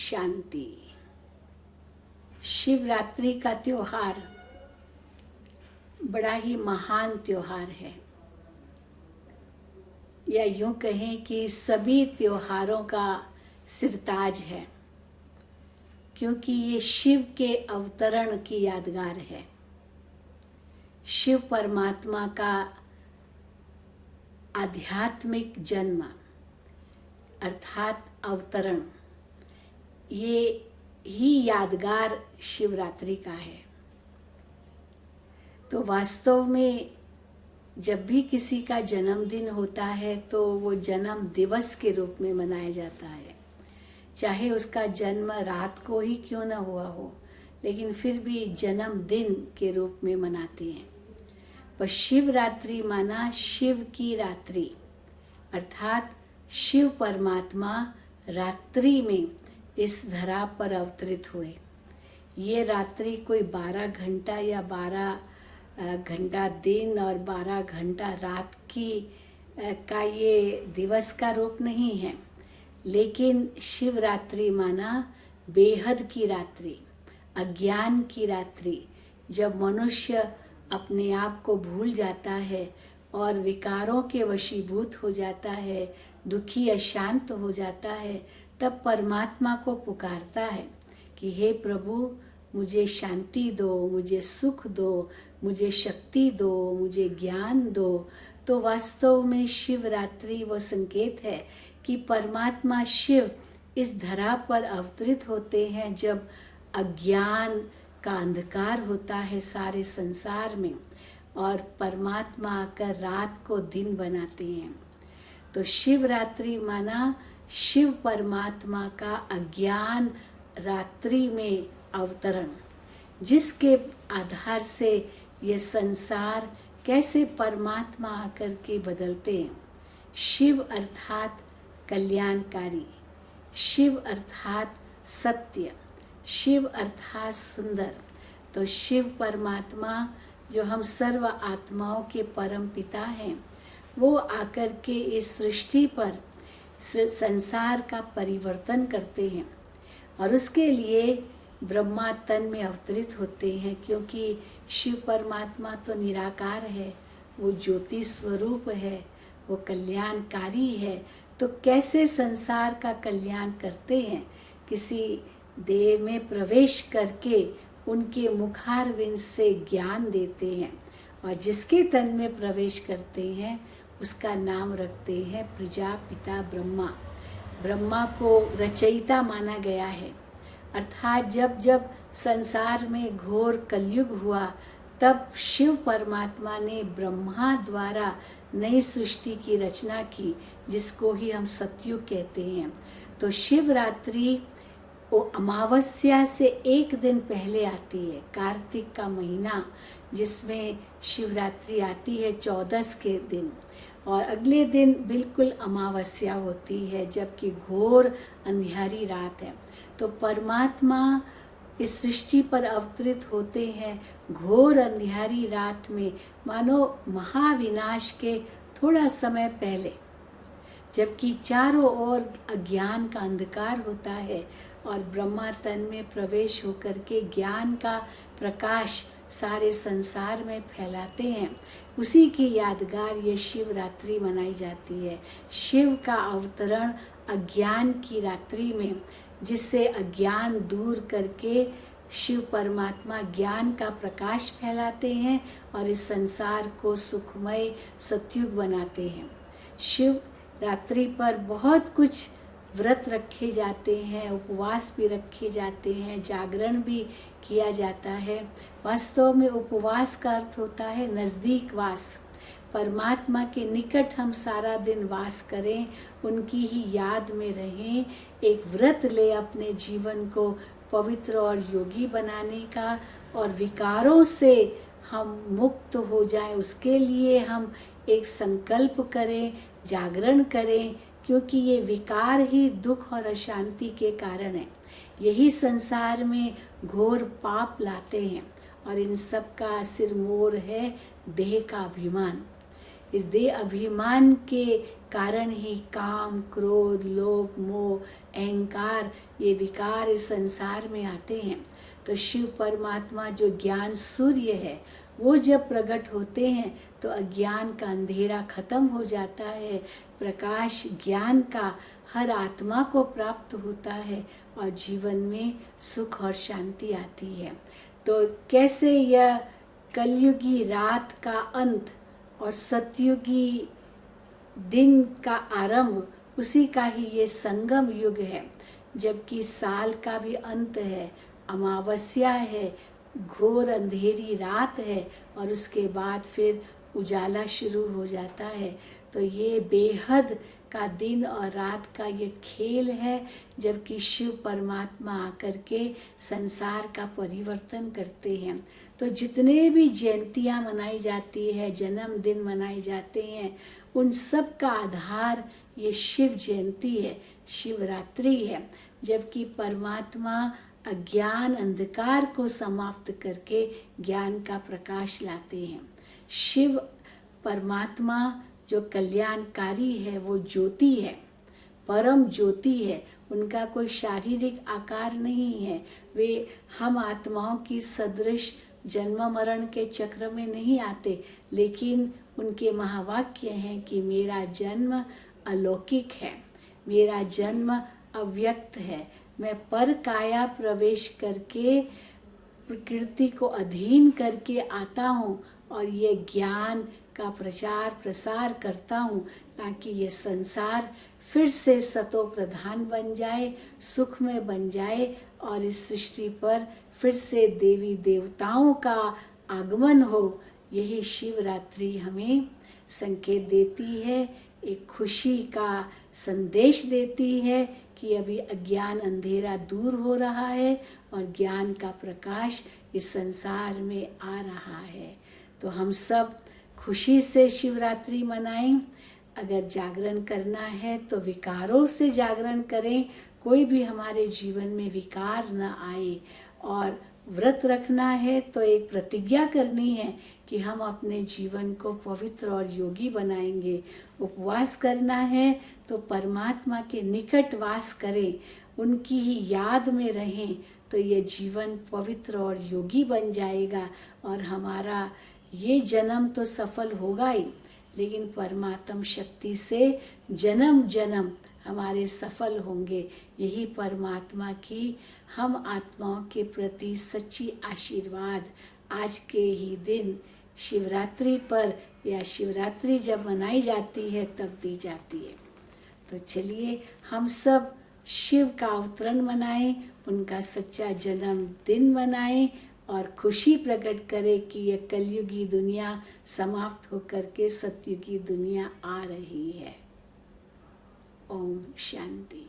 शांति। शिवरात्रि का त्योहार बड़ा ही महान त्योहार है, या यूं कहें कि सभी त्योहारों का सिरताज है, क्योंकि ये शिव के अवतरण की यादगार है। शिव परमात्मा का आध्यात्मिक जन्म अर्थात अवतरण, ये ही यादगार शिवरात्रि का है। तो वास्तव में जब भी किसी का जन्मदिन होता है तो वो जन्म दिवस के रूप में मनाया जाता है, चाहे उसका जन्म रात को ही क्यों न हुआ हो, लेकिन फिर भी जन्मदिन के रूप में मनाते हैं। पर शिवरात्रि माना शिव की रात्रि, अर्थात शिव परमात्मा रात्रि में इस धरा पर अवतरित हुए। ये रात्रि कोई 12 घंटा या 12 घंटा दिन और 12 घंटा रात की का ये दिवस का रूप नहीं है, लेकिन शिवरात्रि माना बेहद की रात्रि, अज्ञान की रात्रि, जब मनुष्य अपने आप को भूल जाता है और विकारों के वशीभूत हो जाता है, दुखी अशांत हो जाता है, तब परमात्मा को पुकारता है कि हे प्रभु, मुझे शांति दो, मुझे सुख दो, मुझे शक्ति दो, मुझे ज्ञान दो। तो वास्तव में शिवरात्रि वो संकेत है कि परमात्मा शिव इस धरा पर अवतरित होते हैं जब अज्ञान का अंधकार होता है सारे संसार में, और परमात्मा आकर रात को दिन बनाते हैं। तो शिवरात्रि माना शिव परमात्मा का अज्ञान रात्रि में अवतरण, जिसके आधार से ये संसार कैसे परमात्मा आकर के बदलते हैं। शिव अर्थात कल्याणकारी, शिव अर्थात सत्य, शिव अर्थात सुंदर। तो शिव परमात्मा जो हम सर्व आत्माओं के परम पिता हैं, वो आकर के इस सृष्टि पर संसार का परिवर्तन करते हैं, और उसके लिए ब्रह्मा तन में अवतरित होते हैं, क्योंकि शिव परमात्मा तो निराकार है, वो ज्योति स्वरूप है, वो कल्याणकारी है। तो कैसे संसार का कल्याण करते हैं? किसी देह में प्रवेश करके उनके मुखारविंद से ज्ञान देते हैं, और जिसके तन में प्रवेश करते हैं उसका नाम रखते हैं प्रजापिता ब्रह्मा। ब्रह्मा को रचयिता माना गया है, अर्थात जब जब संसार में घोर कलयुग हुआ, तब शिव परमात्मा ने ब्रह्मा द्वारा नई सृष्टि की रचना की, जिसको ही हम सतयुग कहते हैं। तो शिवरात्रि वो अमावस्या से एक दिन पहले आती है, कार्तिक का महीना जिसमें शिवरात्रि आती है 14 के दिन, और अगले दिन बिल्कुल अमावस्या होती है, जबकि घोर अंधियारी रात है। तो परमात्मा इस सृष्टि पर अवतरित होते हैं घोर अंधियारी रात में, मानो महाविनाश के थोड़ा समय पहले, जबकि चारों ओर अज्ञान का अंधकार होता है और ब्रह्मा तन में प्रवेश होकर के ज्ञान का प्रकाश सारे संसार में फैलाते हैं। उसी की यादगार ये शिवरात्रि मनाई जाती है। शिव का अवतरण अज्ञान की रात्रि में, जिससे अज्ञान दूर करके शिव परमात्मा ज्ञान का प्रकाश फैलाते हैं और इस संसार को सुखमय सतयुग बनाते हैं। शिव रात्रि पर बहुत कुछ व्रत रखे जाते हैं, उपवास भी रखे जाते हैं, जागरण भी किया जाता है। वास्तव में उपवास का अर्थ होता है नज़दीक वास, परमात्मा के निकट हम सारा दिन वास करें, उनकी ही याद में रहें, एक व्रत ले अपने जीवन को पवित्र और योगी बनाने का, और विकारों से हम मुक्त हो जाएं, उसके लिए हम एक संकल्प करें, जागरण करें, क्योंकि ये विकार ही दुख और अशांति के कारण है। यही संसार में घोर पाप लाते हैं, और इन सब का सिरमौर है देह का अभिमान। इस देह अभिमान के कारण ही काम, क्रोध, लोभ, मोह, अहंकार ये विकार इस संसार में आते हैं। तो शिव परमात्मा जो ज्ञान सूर्य है वो जब प्रकट होते हैं तो अज्ञान का अंधेरा खत्म हो जाता है, प्रकाश ज्ञान का हर आत्मा को प्राप्त होता है और जीवन में सुख और शांति आती है। तो कैसे यह कलयुगी रात का अंत और सतयुगी दिन का आरंभ, उसी का ही ये संगम युग है, जबकि साल का भी अंत है, अमावस्या है, घोर अंधेरी रात है और उसके बाद फिर उजाला शुरू हो जाता है। तो ये बेहद का दिन और रात का ये खेल है, जबकि शिव परमात्मा आकर के संसार का परिवर्तन करते हैं। तो जितने भी जयंतियाँ मनाई जाती है, जन्मदिन मनाए जाते हैं, उन सब का आधार ये शिव जयंती है, शिवरात्रि है, जबकि परमात्मा अज्ञान अंधकार को समाप्त करके ज्ञान का प्रकाश लाते हैं। शिव परमात्मा जो कल्याणकारी है वो ज्योति है, परम ज्योति है, उनका कोई शारीरिक आकार नहीं है। वे हम आत्माओं की सदृश जन्म मरण के चक्र में नहीं आते, लेकिन उनके महावाक्य हैं कि मेरा जन्म अलौकिक है, मेरा जन्म अव्यक्त है, मैं पर काया प्रवेश करके प्रकृति को अधीन करके आता हूँ और ये ज्ञान का प्रचार प्रसार करता हूँ ताकि ये संसार फिर से सतो प्रधान बन जाए, सुख में बन जाए और इस सृष्टि पर फिर से देवी देवताओं का आगमन हो। यही शिवरात्रि हमें संकेत देती है, एक खुशी का संदेश देती है कि अभी अज्ञान अंधेरा दूर हो रहा है और ज्ञान का प्रकाश इस संसार में आ रहा है। तो हम सब खुशी से शिवरात्रि मनाएं। अगर जागरण करना है तो विकारों से जागरण करें, कोई भी हमारे जीवन में विकार न आए। और व्रत रखना है तो एक प्रतिज्ञा करनी है कि हम अपने जीवन को पवित्र और योगी बनाएंगे। उपवास करना है तो परमात्मा के निकट वास करें, उनकी ही याद में रहें, तो ये जीवन पवित्र और योगी बन जाएगा और हमारा ये जन्म तो सफल होगा ही, लेकिन परमात्म शक्ति से जन्म जन्म हमारे सफल होंगे। यही परमात्मा की हम आत्माओं के प्रति सच्ची आशीर्वाद आज के ही दिन शिवरात्रि पर या शिवरात्रि जब मनाई जाती है तब दी जाती है। तो चलिए हम सब शिव का अवतरण मनाएं, उनका सच्चा जन्मदिन मनाएं और खुशी प्रकट करें कि यह कलयुगी दुनिया समाप्त होकर के सतयुगी दुनिया आ रही है। ओम शांति।